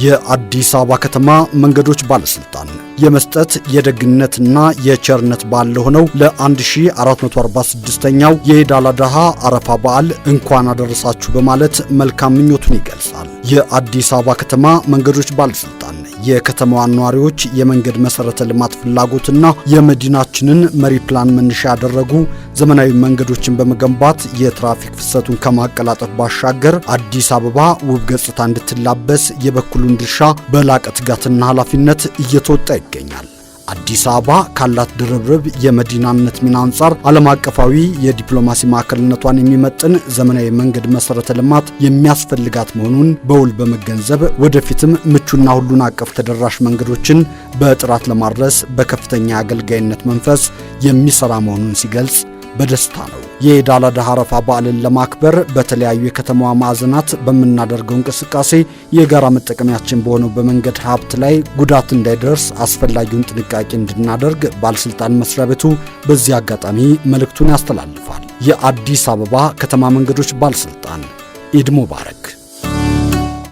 የአዲስ አበባ ከተማ መንገዶች ባለስልጣን የመስጠት የደግነትና የቸርነት በዓል ለሆነው ለ1446ኛው የኢድ አል አድሃ አረፋ በዓል እንኳን አደረሳችሁ በማለት መልካም ምኞቱን ይገልጻል። የአዲስ አበባ ከተማ መንገዶች ባለስልጣን የከተማዋን ነዋሪዎች የመንገድ መሰረተ ልማት ፍላጎትና የመዲናችንን መሪ ፕላን መነሻ ያደረጉ ዘመናዊ መንገዶችን በመገንባት የትራፊክ ፍሰቱን ከማቀላጠፍ ባሻገር አዲስ አበባ ውብ ገጽታ እንድትላበስ የበኩሉን ድርሻ በላቀ ትጋትና ኃላፊነት እየተወጣ ይገኛል። አዲስ አበባ ካላት ድርብርብ የመዲናነት ሚና አንጻር ዓለም አቀፋዊ የዲፕሎማሲ ማዕከልነቷን የሚመጥን ዘመናዊ መንገድ መሰረተ ልማት የሚያስፈልጋት መሆኑን በውል በመገንዘብ ወደፊትም ምቹና ሁሉን አቀፍ ተደራሽ መንገዶችን በጥራት ለማድረስ በከፍተኛ አገልጋይነት መንፈስ የሚሰራ መሆኑን ሲገልጽ በደስታ ነው። የኢድ አል አድሃ አረፋ በዓልን ለማክበር በተለያዩ የከተማዋ ማዕዘናት በምናደርገው እንቅስቃሴ የጋራ መጠቀሚያችን በሆነው በመንገድ ሀብት ላይ ጉዳት እንዳይደርስ አስፈላጊውን ጥንቃቄ እንድናደርግ ባለስልጣን መስሪያ ቤቱ በዚህ አጋጣሚ መልእክቱን ያስተላልፋል። የአዲስ አበባ ከተማ መንገዶች ባለስልጣን ኢድ ሙባረክ።